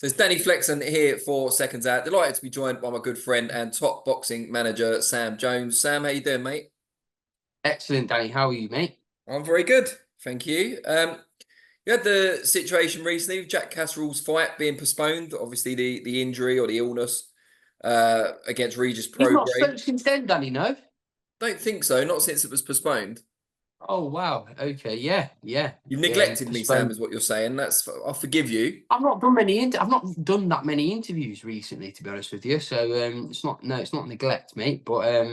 So it's Danny Flexen here for Seconds Out. Delighted to be joined by my good friend and top boxing manager, Sam Jones. Sam, how you doing, mate? Excellent, Danny. How are you, mate? I'm very good, thank you. You had the situation recently with Jack Catterall's fight being postponed. Obviously, the injury or the illness against Regis You've not Prograis. spoke since then, Danny, no? Don't think so. Not since it was postponed. Oh, wow. Okay, yeah. You've neglected me, Sam, Postponed. is what you're saying. I'll forgive you. I've not done that many interviews recently, to be honest with you. So it's not neglect, mate. But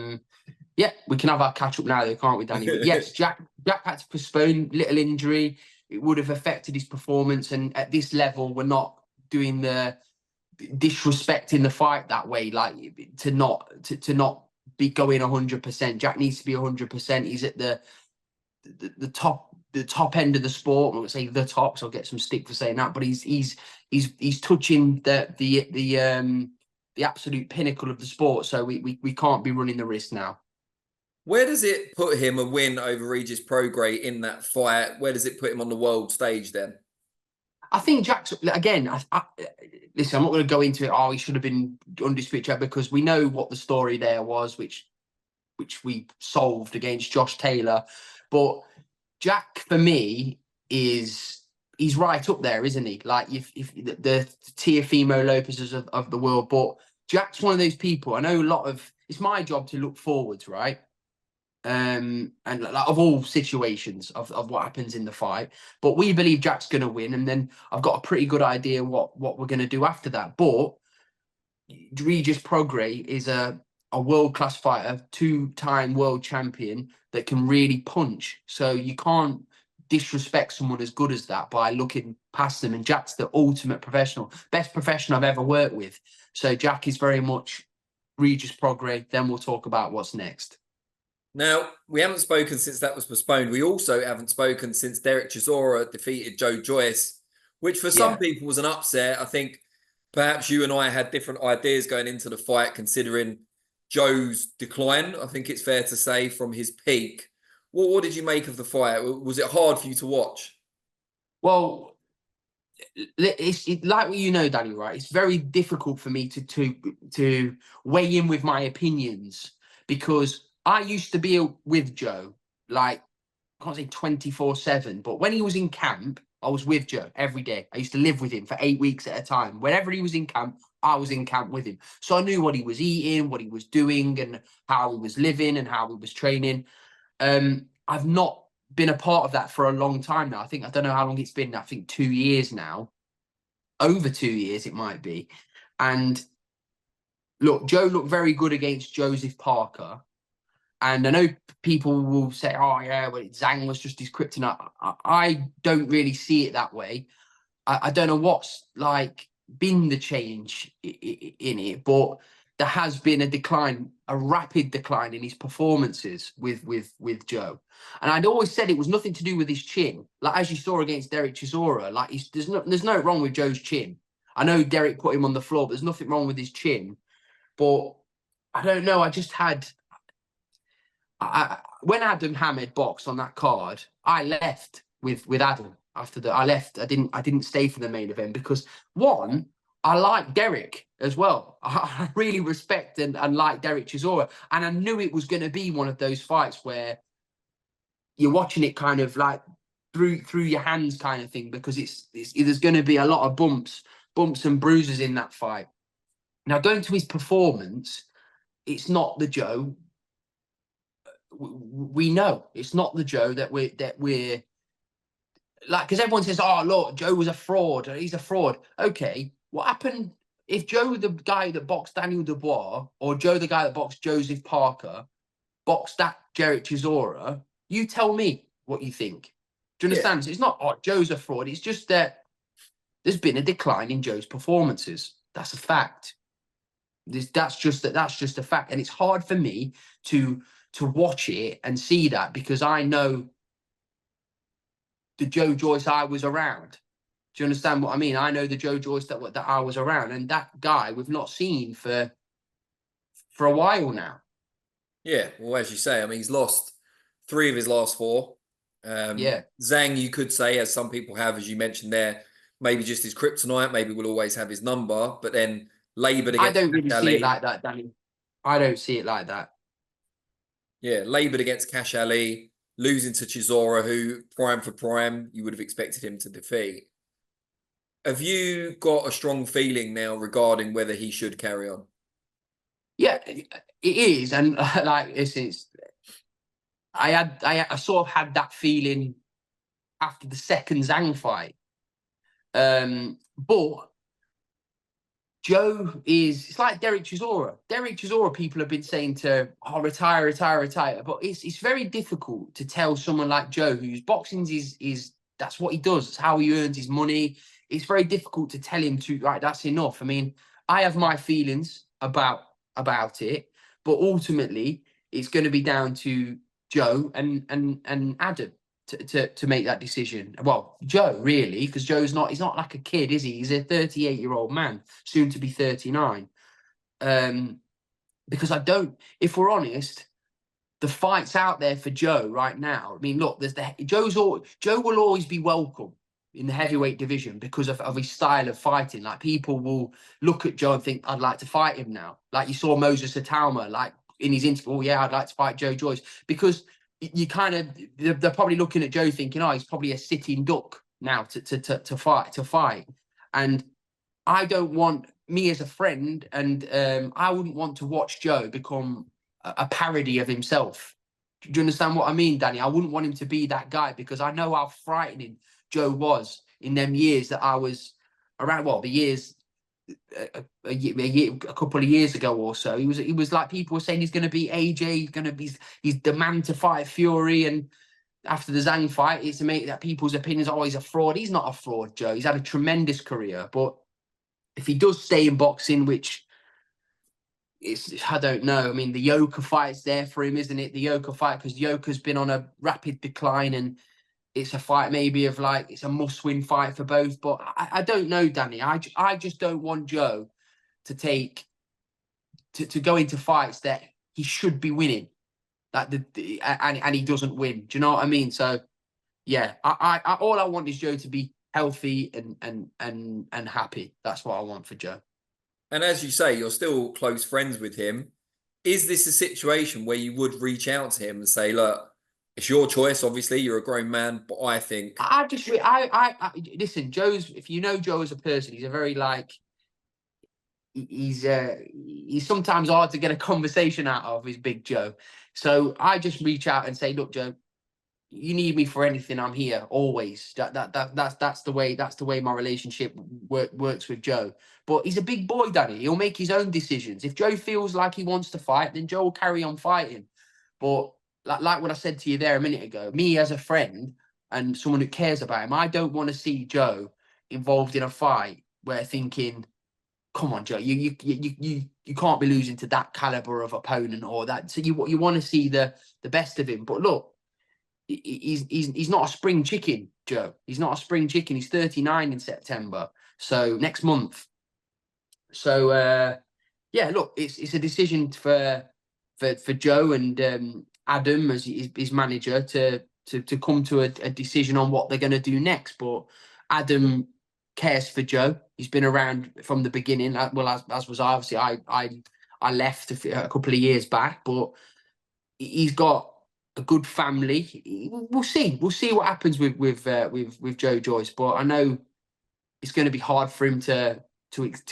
yeah, we can have our catch up now, though, can't we, Danny? But yes, Jack had to postpone. Little injury. It would have affected his performance, and at this level, we're not doing the disrespecting the fight that way. Like to not be going 100%. Jack needs to be 100%. He's at the top end of the sport. I won't say the top, so I'll get some stick for saying that. But he's touching the absolute pinnacle of the sport. So we can't be running the risk now. Where does it put him a win over Regis Prograis in that fight? Where does it put him on the world stage then? I think Jack's again. Listen, I'm not going to go into it. Oh, he should have been undisputed because we know what the story there was, which we solved against Josh Taylor. But Jack, for me, he's right up there, isn't he? Like if the Teofimo Lopez's of the world. But Jack's one of those people. I know it's my job to look forwards, right? And like, of all situations of what happens in the fight, but we believe Jack's going to win, and then I've got a pretty good idea what we're going to do after that. But Regis Prograis is a world-class fighter, two-time world champion that can really punch. So you can't disrespect someone as good as that by looking past them. And Jack's the ultimate professional, best professional I've ever worked with. So Jack is very much Regis Prograis. Then we'll talk about what's next. Now, we haven't spoken since that was postponed. We also haven't spoken since Derek Chisora defeated Joyce, which for some people was an upset. I think perhaps you and I had different ideas going into the fight, considering Joe's decline, I think it's fair to say, from his peak. What did you make of the fight? Was it hard for you to watch? Well, it's like what you know, Danny, right? It's very difficult for me to weigh in with my opinions because I used to be with Joe, like, I can't say 24/7, but when he was in camp, I was with Joe every day. I used to live with him for 8 weeks at a time. Whenever he was in camp, I was in camp with him. So I knew what he was eating, what he was doing, and how he was living and how he was training. I've not been a part of that for a long time now. I don't know how long it's been. I think 2 years now. Over 2 years, it might be. And look, Joe looked very good against Joseph Parker. And I know people will say, oh, yeah, well, Zhang was just his kryptonite. I don't really see it that way. I don't know what's like been the change in it, but there has been a decline, a rapid decline in his performances with Joe. And I'd always said it was nothing to do with his chin. Like, as you saw against Derek Chisora, like there's no wrong with Joe's chin. I know Derek put him on the floor, but there's nothing wrong with his chin. But I don't know. I just had... when Adam Hamed boxed on that card, I left with Adam after that. I left. I didn't stay for the main event because, one, I like Derek as well. I really respect and like Derek Chisora, and I knew it was going to be one of those fights where you're watching it kind of like through your hands kind of thing, because there's going to be a lot of bumps and bruises in that fight. Now, going to his performance, it's not the Joe. We know it's not the Joe that we're like, because everyone says, oh, look, Joe was a fraud. He's a fraud. Okay, what happened if Joe, the guy that boxed Daniel Dubois, or Joe, the guy that boxed Joseph Parker, boxed that Derek Chisora? You tell me what you think. Do you understand? So it's not, oh, Joe's a fraud. It's just that there's been a decline in Joe's performances. That's a fact. That's just a fact, and it's hard for me to watch it and see that, because I know the Joe Joyce I was around. Do you understand what I mean? I know the Joe Joyce that I was around, and that guy we've not seen for a while now. Yeah, well, as you say, I mean, he's lost 3 of his last 4. Yeah. Zhang, you could say, as some people have, as you mentioned there, maybe just his kryptonite. Maybe we'll always have his number. But then laboured I against don't really Cash see it Ali. like that, Danny. I don't see it like that. Yeah, laboured against Cash Ali, losing to Chisora, who prime for prime, you would have expected him to defeat. Have you got a strong feeling now regarding whether he should carry on? Yeah, it is, and like I sort of had that feeling after the second Zhang fight. But Joe it's like Derek Chisora. Derek Chisora, people have been saying to, oh, retire, retire, retire. But it's very difficult to tell someone like Joe, whose boxing is that's what he does. It's how he earns his money. It's very difficult to tell him to, right, that's enough. I mean, I have my feelings about it, but ultimately it's going to be down to Joe and Adam to make that decision. Well, Joe, really, because he's not like a kid, is he? He's a 38-year-old man, soon to be 39. Because if we're honest, the fight's out there for Joe right now. I mean, look, Joe will always be welcome in the heavyweight division because of his style of fighting. Like, people will look at Joe and think, I'd like to fight him now. Like you saw Moses Atauma, like in his interview, oh yeah, I'd like to fight Joe Joyce, because you kind of, they're probably looking at Joe thinking, oh, he's probably a sitting duck now to fight. And I don't want, me as a friend, and I wouldn't want to watch Joe become a parody of himself. Do you understand what I mean, Danny? I wouldn't want him to be that guy, because I know how frightening Joe was in them years that I was around. Well, the years a couple of years ago or so, he was like, people were saying he's going to be AJ, he's the man to fight Fury. And after the Zhang fight, it's to make that people's opinions, oh, he's a fraud. He's not a fraud, Joe. He's had a tremendous career, but if he does stay in boxing, which I don't know. I mean, the Yoka fight's there for him, isn't it? The Yoka fight, because Yoka's been on a rapid decline, and it's a fight maybe of like, it's a must-win fight for both. But I don't know, Danny. I just don't want Joe to go into fights that he should be winning, like and he doesn't win. Do you know what I mean? So yeah, I all I want is Joe to be healthy and happy. That's what I want for Joe. And as you say, you're still close friends with him. Is this a situation where you would reach out to him and say, look, it's your choice, obviously, you're a grown man, but I think... Listen, if you know Joe as a person, he's a very, like, he's sometimes hard to get a conversation out of, is Big Joe. So I just reach out and say, look, Joe, you need me for anything, I'm here always. That's the way my relationship works with Joe. But he's a big boy, Danny. He'll make his own decisions. If Joe feels like he wants to fight, then Joe will carry on fighting. But like what I said to you there a minute ago, me as a friend and someone who cares about him, I don't want to see Joe involved in a fight where thinking, come on, Joe, you can't be losing to that caliber of opponent or that. So you want to see the best of him. But look, he's not a spring chicken, Joe. He's not a spring chicken. He's 39 in September, so next month. So yeah, look, it's a decision for Joe and Adam as his manager to come to a decision on what they're going to do next. But Adam cares for Joe. He's been around from the beginning. Well, as was I. Obviously, I left a couple of years back, but he's got a good family. We'll see what happens with Joe Joyce. But I know it's going to be hard for him to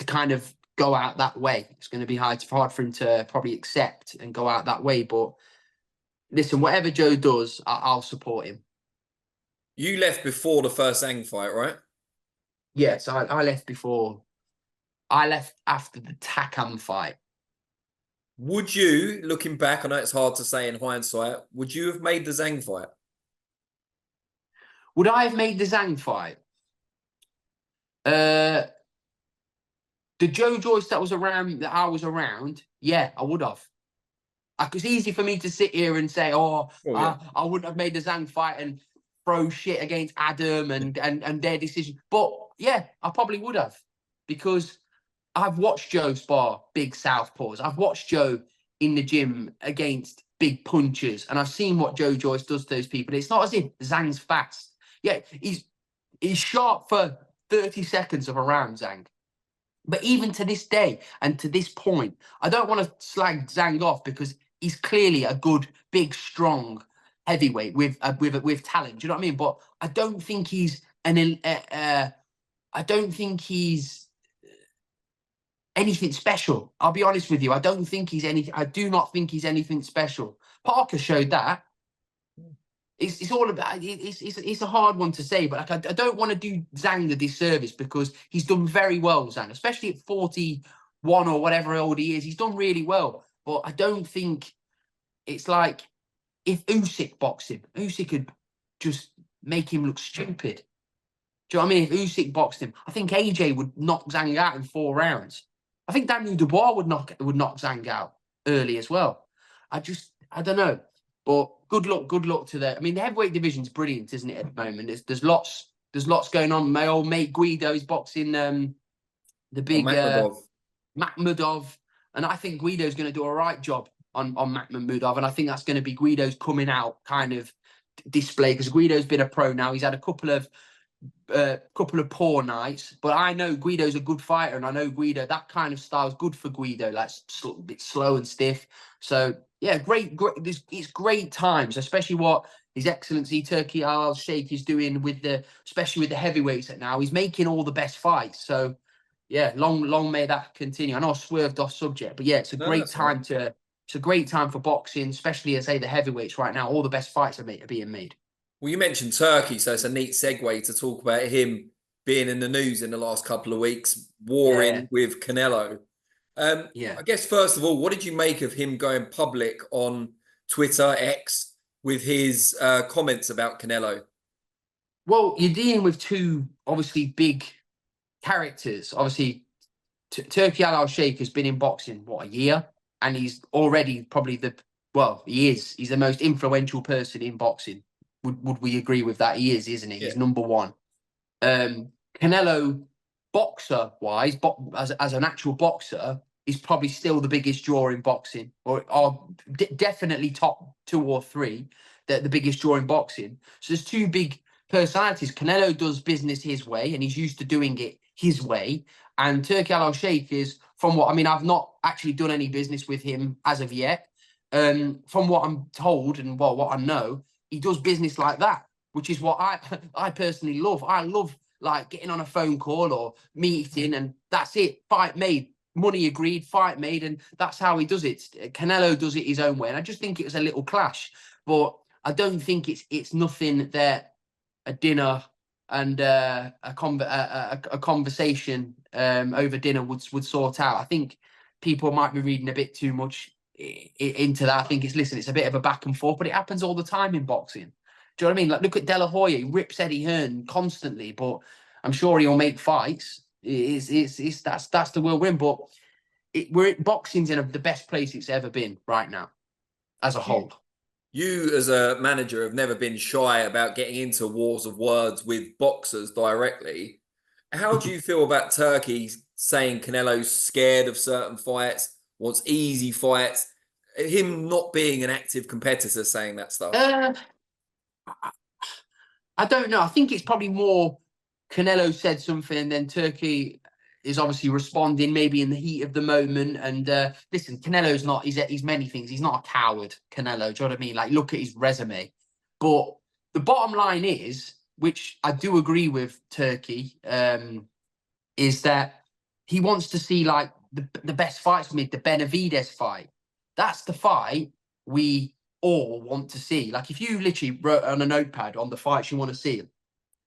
kind of go out that way. It's going to be hard for him to probably accept and go out that way. But listen, whatever Joe does, I'll support him. You left before the first Zhang fight, right? Yes, I left before. I left after the Takam fight. Would you, looking back, I know it's hard to say in hindsight, would you have made the Zhang fight? Would I have made the Zhang fight? The Joe Joyce that I was around, yeah, I would have. It's easy for me to sit here and say, I wouldn't have made the Zhang fight and throw shit against Adam and their decision. But yeah, I probably would have, because I've watched Joe spar big southpaws. I've watched Joe in the gym against big punchers, and I've seen what Joe Joyce does to those people. It's not as if Zhang's fast. Yeah, he's sharp for 30 seconds of a round, Zhang. But even to this day and to this point, I don't want to slag Zhang off because he's clearly a good, big, strong heavyweight with talent. Do you know what I mean? But I don't think he's I don't think he's anything special. I'll be honest with you. I don't think he's anything. I do not think he's anything special. Parker showed that. It's all about it's a hard one to say, but like I don't want to do Zhang a disservice because he's done very well, Zhang, especially at 41 or whatever old he is. He's done really well, but I don't think it's like if Usyk boxed him, Usyk could just make him look stupid. Do you know what I mean? If Usyk boxed him, I think AJ would knock Zhang out in 4 rounds. I think Daniel Dubois would knock Zhang out early as well. I don't know. But good luck to that. I mean, the heavyweight division's brilliant, isn't it, at the moment? There's lots going on. My old mate Guido is boxing the big Makhmudov, and I think Guido's going to do a right job on Makhmudov, and I think that's going to be Guido's coming out kind of display because Guido's been a pro now. He's had a couple of poor nights, but I know Guido's a good fighter, and I know Guido, that kind of style is good for Guido, like a bit slow and stiff. So yeah, great. It's great times, especially what His Excellency Turki Alalshikh is doing especially with the heavyweights at now. He's making all the best fights. So yeah, long may that continue. I know I swerved off subject, but yeah, it's a great time it's a great time for boxing, especially as the heavyweights right now. All the best fights are being made. Well, you mentioned Turkey, so it's a neat segue to talk about him being in the news in the last couple of weeks, warring with Canelo. I guess, first of all, what did you make of him going public on Twitter, X, with his comments about Canelo? Well, you're dealing with two, obviously, big characters. Obviously, Turki Alalshikh has been in boxing, a year? And he's already probably he's the most influential person in boxing. Would we agree with that? He is, isn't he? Yeah. He's number one. Canelo, boxer-wise, as an actual boxer, is probably still the biggest draw in boxing, or definitely top 2 or 3, the biggest draw in boxing. So there's two big personalities. Canelo does business his way, and he's used to doing it his way. And Turki Alalshikh is, from what, I mean, I've not actually done any business with him as of yet. From what I'm told and what I know, he does business like that, which is what I personally love. I love like getting on a phone call or meeting, and that's it. Fight made, money agreed, fight made, and that's how he does it. Canelo does it his own way, and I just think it was a little clash, but I don't think it's nothing that a dinner and a conversation over dinner would sort out. I think people might be reading a bit too much into that. I think it's a bit of a back and forth, but it happens all the time in boxing. Do you know what I mean? Like, look at De La Hoya. He rips Eddie Hearn constantly, but I'm sure he'll make fights. That's the world we're in. But boxing's in the best place it's ever been right now, as a whole. You, as a manager, have never been shy about getting into wars of words with boxers directly. How do you feel about Turkey saying Canelo's scared of certain fights, wants easy fights, him not being an active competitor saying that stuff? I don't know. I think it's probably more Canelo said something and then Turkey is obviously responding maybe in the heat of the moment. And listen, Canelo's not, he's many things. He's not a coward, Canelo. Do you know what I mean? Like, look at his resume. But the bottom line is, which I do agree with Turkey, is that he wants to see like the best fights made, the Benavidez fight. That's the fight we all want to see. Like, if you literally wrote on a notepad on the fights you want to see,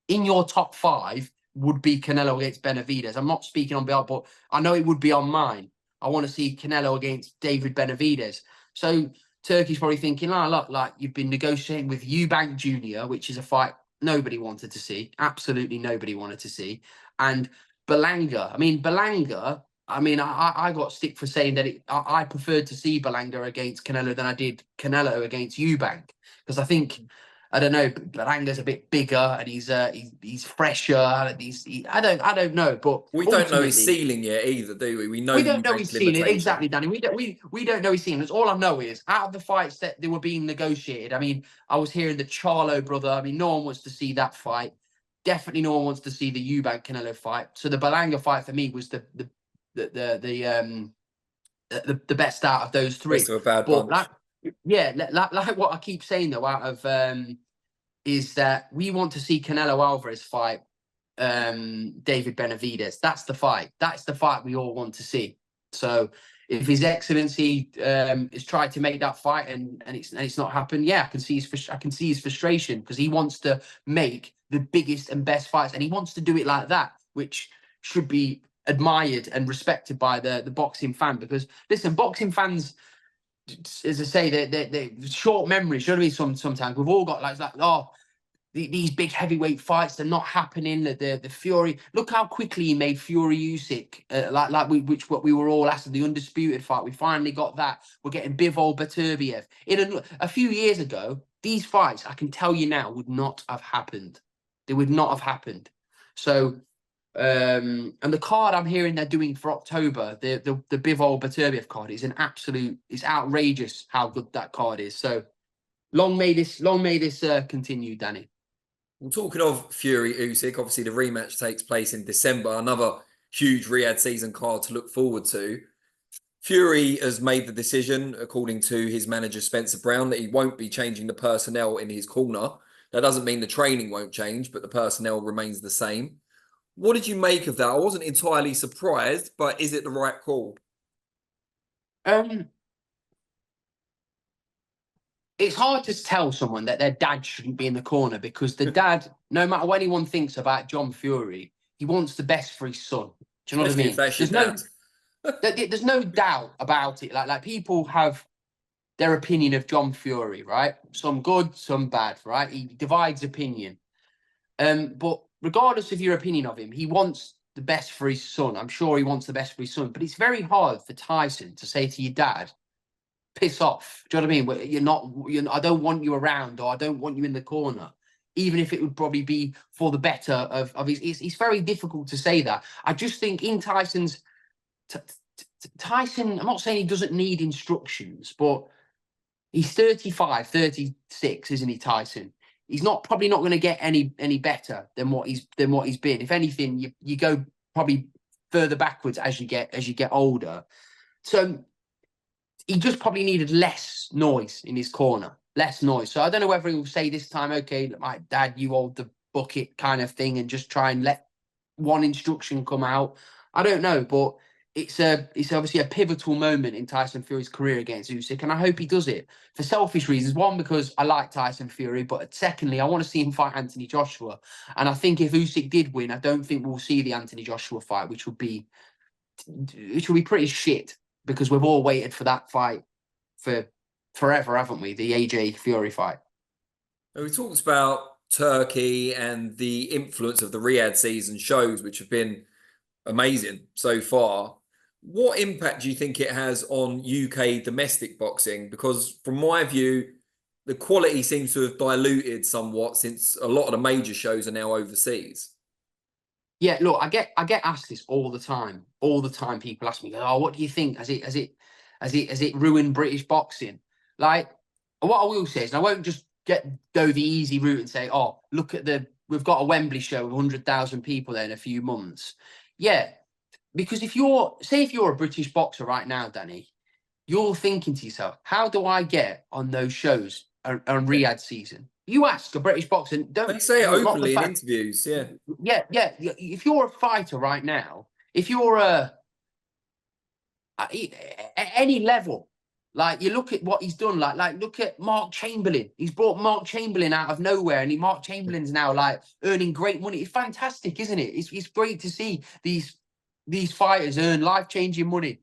in your top 5 would be Canelo against Benavidez. I'm not speaking on behalf, but I know it would be on mine. I want to see Canelo against David Benavidez. So Turkey's probably thinking, look, like, you've been negotiating with Eubank Jr., which is a fight nobody wanted to see. Absolutely nobody wanted to see. And Berlanga. I got stick for saying that I preferred to see Berlanga against Canelo than I did Canelo against Eubank, because I think, I don't know, Belanga's a bit bigger and he's fresher. And I don't know, but we don't know his ceiling yet either, do we? We don't know his ceiling, exactly, Danny. We don't know his ceiling. All I know is, out of the fights that they were being negotiated, I mean, I was hearing the Charlo brother. I mean, no one wants to see that fight. definitely no one wants to see the Eubank Canelo fight. So the Berlanga fight for me was the best out of those three. Best of a bad But bunch. like what I keep saying though, out of is that we want to see Canelo Alvarez fight David Benavidez. That's the fight. That's the fight we all want to see. So if His Excellency has tried to make that fight and it's not happened, yeah, I can see his frustration, because he wants to make the biggest and best fights, and he wants to do it like that, which should be admired and respected by the boxing fan. Because listen, boxing fans, as I say, they're short memories. You know what I mean? Sometimes we've all got like these big heavyweight fights, they're not happening. The Fury, look how quickly he made Fury Usyk, what we were all asked of, the undisputed fight. We finally got that. We're getting Bivol Beterbiev. In a few years ago, these fights, I can tell you now, would not have happened. They would not have happened. So, and the card I'm hearing they're doing for October, the Bivol Beterbiev card, is it's outrageous how good that card is. So long may this continue, Danny. Well, talking of Fury Usyk, obviously the rematch takes place in December. Another huge Riyadh season card to look forward to. Fury has made the decision, according to his manager Spencer Brown, that he won't be changing the personnel in his corner. That doesn't mean the training won't change, but the personnel remains the same. What did you make of that? I wasn't entirely surprised, but is it the right call? It's hard to tell someone that their dad shouldn't be in the corner, because the dad, no matter what anyone thinks about John Fury, he wants the best for his son. Do you know Especially what I mean? There's no doubt about it. Like people have their opinion of John Fury, right? Some good, some bad, right? He divides opinion. But regardless of your opinion of him, he wants the best for his son. I'm sure he wants the best for his son. But it's very hard for Tyson to say to your dad, piss off. Do you know what I mean? I don't want you around, or I don't want you in the corner, even if it would probably be for the better of his. It's very difficult to say that. I just think in Tyson's Tyson, I'm not saying he doesn't need instructions, but he's 35, 36, isn't he, Tyson? He's probably not going to get any better than what he's been. If anything, you go probably further backwards as you get older. So he just probably needed less noise in his corner, less noise. So I don't know whether he'll say this time, okay, my dad, you hold the bucket kind of thing, and just try and let one instruction come out. I don't know, but it's obviously a pivotal moment in Tyson Fury's career against Usyk, and I hope he does it for selfish reasons. One, because I like Tyson Fury, but secondly, I want to see him fight Anthony Joshua. And I think if Usyk did win, I don't think we'll see the Anthony Joshua fight, which would be pretty shit, because we've all waited for that fight for forever, haven't we? The AJ Fury fight. We talked about Turkey and the influence of the Riyadh season shows, which have been amazing so far. What impact do you think it has on UK domestic boxing? Because from my view, the quality seems to have diluted somewhat, since a lot of the major shows are now overseas. Yeah, look, I get asked this all the time. All the time, people ask me, "Oh, what do you think? Has it ruined British boxing?" Like, what I will say is, and I won't just go the easy route and say, "Oh, look at we've got a Wembley show with 100,000 people there in a few months." Yeah, because if you're a British boxer right now, Danny, you're thinking to yourself, "How do I get on those shows on Riyadh season?" You ask a British boxer, They say it openly in interviews, yeah. Yeah. If you're a fighter right now, if you're at any level, like you look at what he's done, like look at Mark Chamberlain. He's brought Mark Chamberlain out of nowhere, and Mark Chamberlain's now like earning great money. It's fantastic, isn't it? It's great to see these fighters earn life-changing money,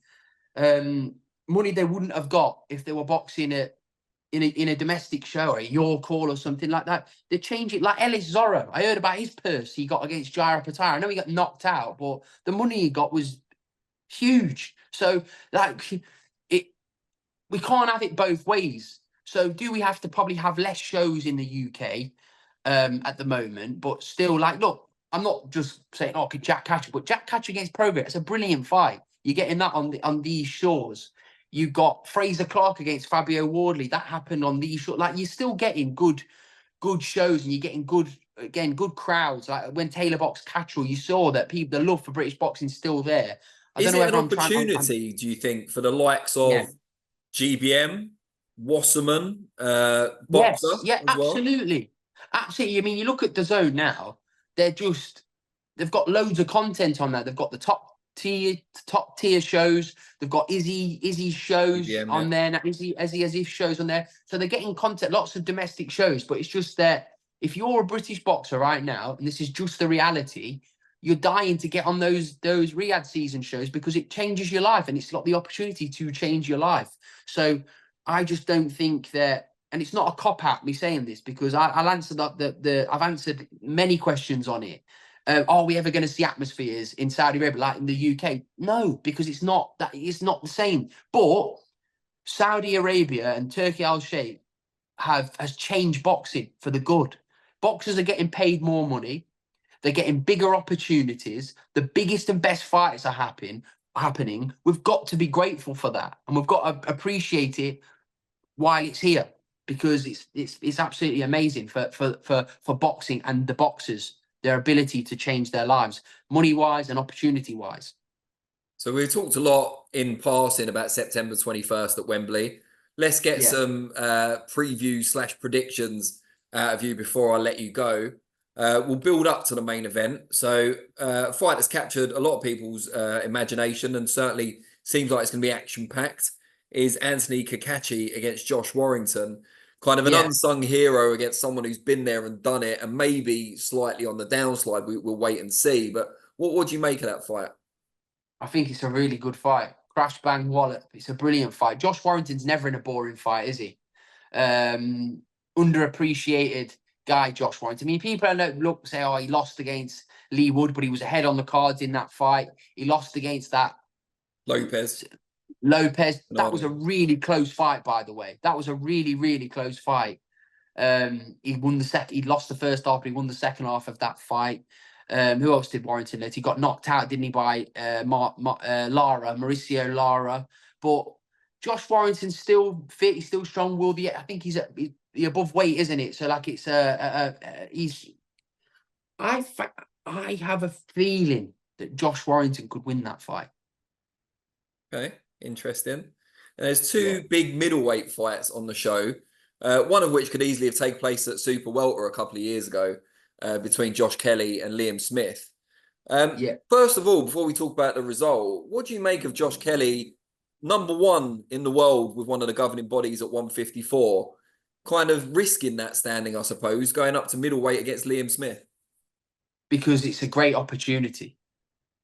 money they wouldn't have got if they were boxing in a domestic show or a York Hall or something like that. They change it. Like Ellis Zorro, I heard about his purse he got against Jairo Patara. I know he got knocked out, but the money he got was huge. So like we can't have it both ways. So do we have to probably have less shows in the UK at the moment? But still, like, look, I'm not just saying, oh, Jack Catcher, but Jack Catcher against Prograis, it's a brilliant fight. You're getting that on these shores. You got Fraser Clark against Fabio Wardley. That happened on these shores. Like, you're still getting good shows, and you're getting good again, good crowds. Like when Taylor boxed Catterall, you saw that the love for British boxing is still there. I don't Is know it an whether I'm trying. opportunity, do you think, for the likes Yeah. of GBM, Wasserman, Boxer Yes. Yeah. as well? Absolutely. Absolutely. I mean, you look at the Zone now. They've got loads of content on there. They've got the top tier shows. They've got Izzy shows GBM, yeah. on there. Now, Izzy shows on there. So they're getting content, lots of domestic shows. But it's just that if you're a British boxer right now, and this is just the reality, you're dying to get on those Riyadh season shows because it changes your life and it's got the opportunity to change your life. So I just don't think that, and it's not a cop out me saying this because I'll answer I've answered many questions on it. Are we ever going to see atmospheres in Saudi Arabia like in the UK? No, because it's not the same. But Saudi Arabia and Turki Alalshikh has changed boxing for the good. Boxers are getting paid more money. They're getting bigger opportunities. The biggest and best fights are happening. We've got to be grateful for that, and we've got to appreciate it while it's here because it's absolutely amazing for boxing and the boxers, their ability to change their lives, money wise and opportunity wise. So we've talked a lot in passing about September 21st at Wembley. Let's get Yeah. some preview / predictions out of you before I let you go. We'll build up to the main event. So a fight that's captured a lot of people's imagination and certainly seems like it's going to be action-packed is Anthony Kakachi against Josh Warrington. Kind of an unsung hero against someone who's been there and done it and maybe slightly on the downslide. We'll wait and see. But what do you make of that fight? I think it's a really good fight. Crash bang wallop. It's a brilliant fight. Josh Warrington's never in a boring fight, is he? Underappreciated guy, Josh Warrington. I mean, people don't say, oh, he lost against Lee Wood, but he was ahead on the cards in that fight. He lost against that Lopez. That was a really close fight, by the way. That was a really, really close fight. He won the second. He lost the first half, but he won the second half of that fight. Who else did Warrington let? He got knocked out, didn't he, by Mauricio Lara. But Josh Warrington's still fit. He's still strong. I think he's above weight, isn't it? So like it's he's. I have a feeling that Josh Warrington could win that fight. Okay, interesting. There's two big middleweight fights on the show. One of which could easily have taken place at Super Welter a couple of years ago between Josh Kelly and Liam Smith. First of all, before we talk about the result, what do you make of Josh Kelly, #1 in the world with one of the governing bodies at 154, kind of risking that standing, I suppose, going up to middleweight against Liam Smith? Because it's a great opportunity.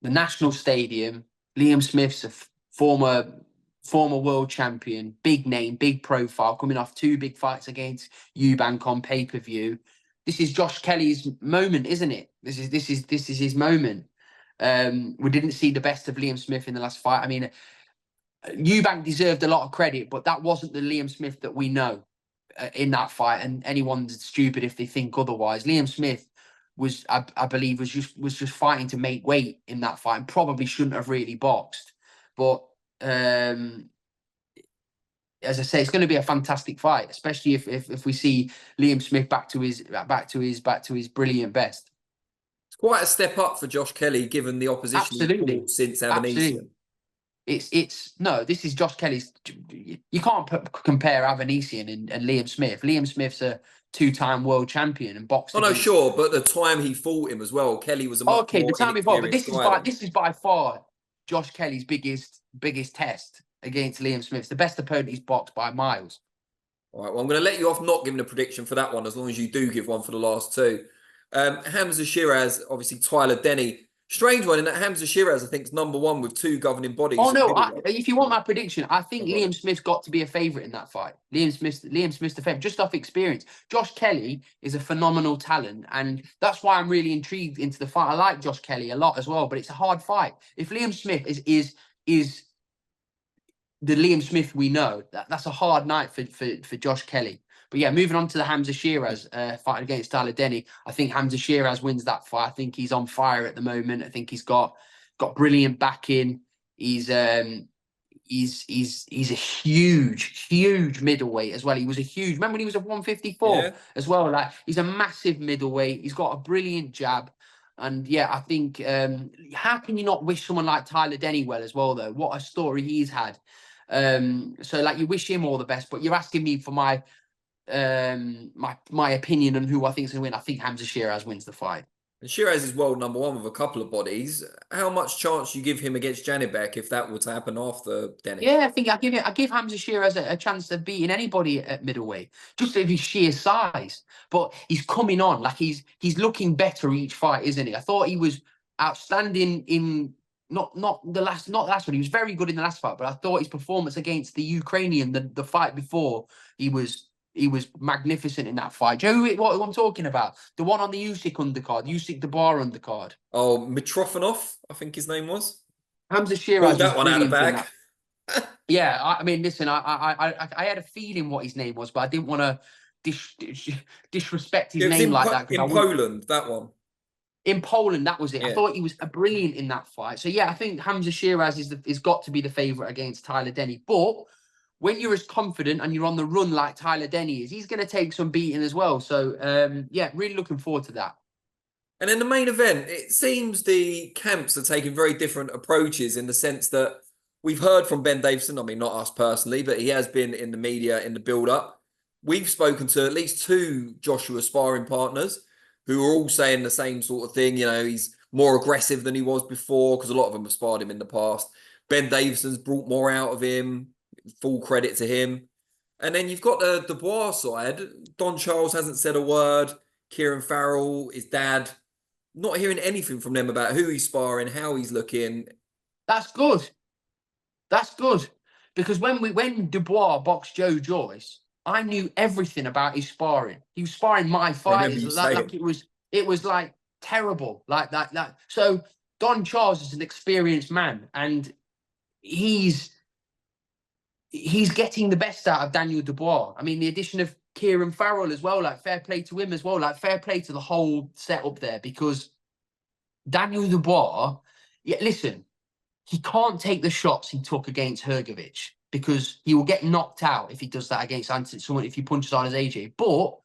The National Stadium, Liam Smith's a former world champion, big name, big profile, coming off 2 big fights against Eubank on pay-per-view. This is Josh Kelly's moment, isn't it? This is his moment. We didn't see the best of Liam Smith in the last fight. I mean, Eubank deserved a lot of credit, but that wasn't the Liam Smith that we know in that fight. And anyone's stupid if they think otherwise. Liam Smith was, I believe, was just fighting to make weight in that fight, and probably shouldn't have really boxed. But as I say, it's going to be a fantastic fight, especially if we see Liam Smith back to his brilliant best. It's quite a step up for Josh Kelly, given the opposition he's fought since Avanesian. No, this is Josh Kelly's. You can't compare Avanesian and Liam Smith. Liam Smith's a 2-time world champion and boxed. Oh no, sure, but the time he fought him as well, Kelly was a much more the time he fought, but inexperienced guy. this is by far Josh Kelly's biggest test against Liam Smith. It's the best opponent he's boxed by miles. All right, well, I'm going to let you off not giving a prediction for that one, as long as you do give one for the last two. Hamza Shiraz, obviously Tyler Denny. Strange one in that Hamza Shiraz, I think, is #1 with 2 governing bodies. Oh no! If you want my prediction, I think Liam Smith's got to be a favourite in that fight. Liam Smith's the favourite, just off experience. Josh Kelly is a phenomenal talent, and that's why I'm really intrigued into the fight. I like Josh Kelly a lot as well, but it's a hard fight. If Liam Smith is the Liam Smith we know, that's a hard night for Josh Kelly. But yeah, moving on to the Hamza Shiraz fight against Tyler Denny, I think Hamza Shiraz wins that fight. I think he's on fire at the moment. I think he's got brilliant backing. He's he's a huge middleweight as well. He was a huge. Remember when he was at 154 Yeah. as well? Like, he's a massive middleweight. He's got a brilliant jab. And yeah, I think how can you not wish someone like Tyler Denny well as well, though? What a story he's had. So like, you wish him all the best, but you're asking me for my my opinion on who I think is going to win. I think Hamza Shiraz wins the fight. And Shiraz is world number one with a couple of bodies. How much chance you give him against Janibek if that were to happen after Denny? Yeah, I think I give Hamza Shiraz a chance of beating anybody at middleweight, just of his sheer size. But he's coming on, like he's looking better each fight, isn't he? I thought he was outstanding in not the last one. He was very good in the last fight, but I thought his performance against the Ukrainian, the fight before, he was magnificent in that fight. Do you know what I'm talking about? The one on the Usyk undercard, Usyk Dubois undercard. Oh, Mitrofanov, I think his name was. Hamza Shiraz Pulled that one out of the bag. Yeah, I mean, listen, I had a feeling what his name was, but I didn't want to disrespect his name like that. In Poland, that one. In Poland, that was it. Yeah. I thought he was brilliant in that fight. So yeah, I think Hamza Shiraz is got to be the favourite against Tyler Denny. But when you're as confident and you're on the run like Tyler Denny is, he's going to take some beating as well. So yeah, really looking forward to that. And in the main event, it seems the camps are taking very different approaches in the sense that we've heard from Ben Davison, I mean, not us personally, but he has been in the media in the build-up. We've spoken to at least two Joshua sparring partners who are all saying the same sort of thing. You know, he's more aggressive than he was before because a lot of them have sparred him in the past. Ben Davison's brought more out of him. Full credit to him. And then you've got the Dubois side. Don Charles hasn't said a word. Kieran Farrell, his dad, not hearing anything from them about who he's sparring, how he's looking. That's good. That's good. Because when Dubois boxed Joe Joyce, I knew everything about his sparring. He was sparring my fighters. Like it was like terrible. Like that. So Don Charles is an experienced man, and he's getting the best out of Daniel Dubois. I mean, the addition of Kieran Farrell as well, like fair play to him as well, like fair play to the whole setup there, because Daniel Dubois, yeah, listen, he can't take the shots he took against Hrgovic because he will get knocked out if he does that against someone, if he punches hard as AJ. But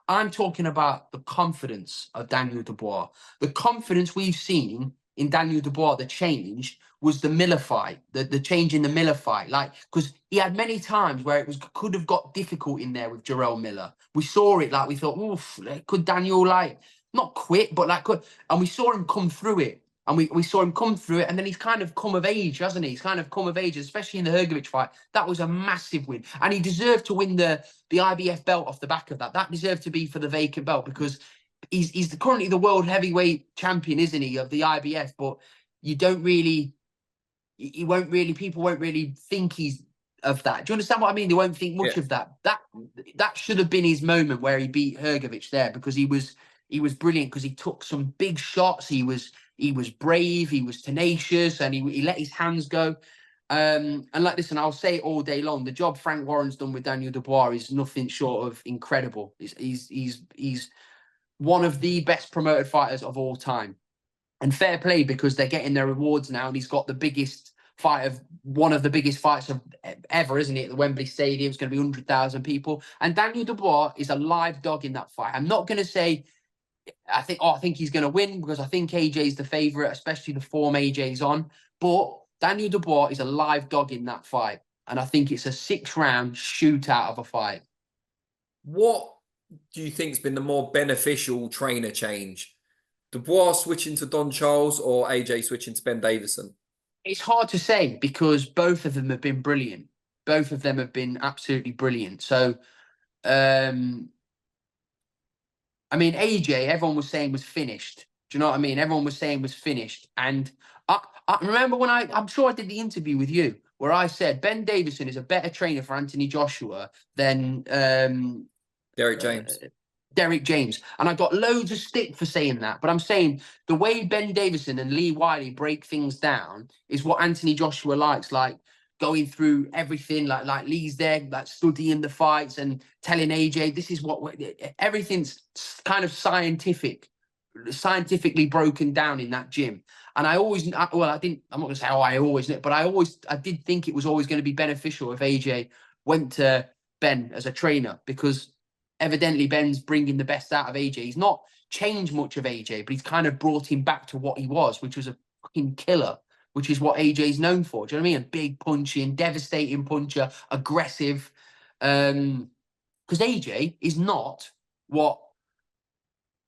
I'm talking about the confidence of Daniel Dubois. The confidence we've seen in Daniel Dubois, the change was the Miller fight, the change in the Miller fight. Like, because he had many times where could have got difficult in there with Jarrell Miller. We saw it, like we thought, oof, could Daniel like not quit, but like and we saw him come through it. And we saw him come through it, and then he's kind of come of age, hasn't he? He's kind of come of age, especially in the Hrgovic fight. That was a massive win. And he deserved to win the IBF belt off the back of that. That deserved to be for the vacant belt because he's currently the world heavyweight champion, isn't he, of the IBF? But you don't really, people won't really think he's of that. Do you understand what I mean? They won't think much of that. That should have been his moment where he beat Hrgovic there, because he was brilliant, because he took some big shots. He was brave, he was tenacious, and he let his hands go. And like, listen, I'll say it all day long. The job Frank Warren's done with Daniel Dubois is nothing short of incredible. He's one of the best promoted fighters of all time. And fair play, because they're getting their rewards now, and he's got the biggest fight of one of the biggest fights of ever, isn't it? At the Wembley Stadium, it's going to be 100,000 people. And Daniel Dubois is a live dog in that fight. I'm not going to say I think he's going to win, because I think AJ's the favourite, especially the form AJ's on. But Daniel Dubois is a live dog in that fight. And I think it's a 6-round shootout of a fight. What do you think's been the more beneficial trainer change? Dubois switching to Don Charles or AJ switching to Ben Davison? It's hard to say, because both of them have been brilliant. Both of them have been absolutely brilliant. So, I mean, AJ, everyone was saying was finished. Do you know what I mean? Everyone was saying was finished. And I remember when I'm sure I did the interview with you, where I said Ben Davison is a better trainer for Anthony Joshua than Derek James. Derek James. And I got loads of stick for saying that. But I'm saying the way Ben Davison and Lee Wiley break things down is what Anthony Joshua likes. Like, going through everything, like Lee's there, like studying the fights and telling AJ, this is what everything's kind of scientific. scientifically broken down in that gym. And I didn't, I'm not gonna say, I always knew, but I did think it was always going to be beneficial if AJ went to Ben as a trainer, because evidently Ben's bringing the best out of AJ. He's not changed much of AJ, but he's kind of brought him back to what he was, which was a fucking killer, which is what AJ's known for. Do you know what I mean? A big punching, devastating puncher, aggressive. Because AJ is not what.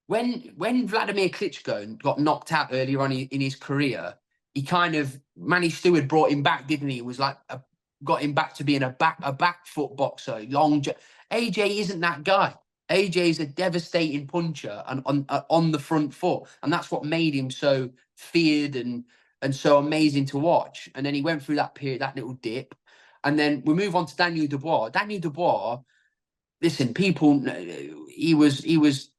When Vladimir Klitschko got knocked out earlier on in his career, he kind of, Manny Stewart brought him back, didn't he? It was like got him back to being a back foot boxer. AJ isn't that guy. AJ is a devastating puncher and on the front foot, and that's what made him so feared and so amazing to watch. And then he went through that period, that little dip, and then we move on to Daniel Dubois. Daniel Dubois, listen, people, he was.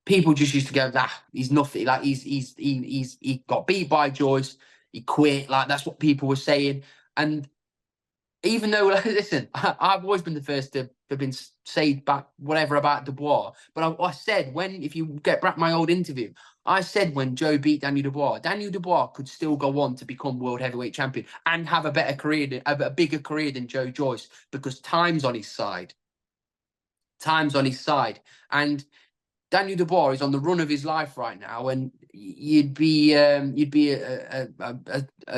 People just used to go, he's nothing. Like he got beat by Joyce. He quit. Like that's what people were saying. And even though, like, listen, I've always been the first to have been said back whatever about Dubois. But I said, if you get back my old interview, I said when Joe beat Daniel Dubois could still go on to become world heavyweight champion and have a better career, a bigger career than Joe Joyce, because time's on his side. Time's on his side. And Daniel Dubois is on the run of his life right now, and you'd be a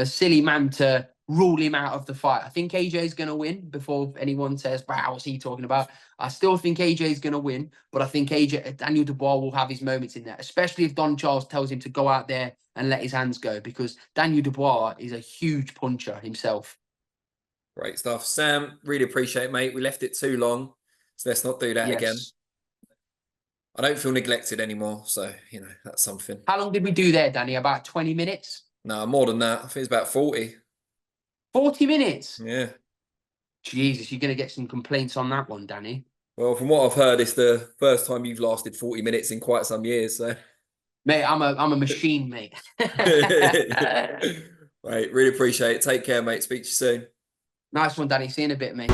silly man to rule him out of the fight. I think AJ is going to win before anyone says, "Wow, what's he talking about?" I still think AJ is going to win, but I think Daniel Dubois will have his moments in there, especially if Don Charles tells him to go out there and let his hands go, because Daniel Dubois is a huge puncher himself. Great stuff, Sam. Really appreciate it, mate. We left it too long, so let's not do that again. I don't feel neglected anymore, so, that's something. How long did we do there, Danny? About 20 minutes? No, more than that. I think it's about 40. 40 minutes? Yeah. Jesus, you're going to get some complaints on that one, Danny. Well, from what I've heard, it's the first time you've lasted 40 minutes in quite some years, so. Mate, I'm a machine, mate. Right, really appreciate it. Take care, mate. Speak to you soon. Nice one, Danny. See you in a bit, mate.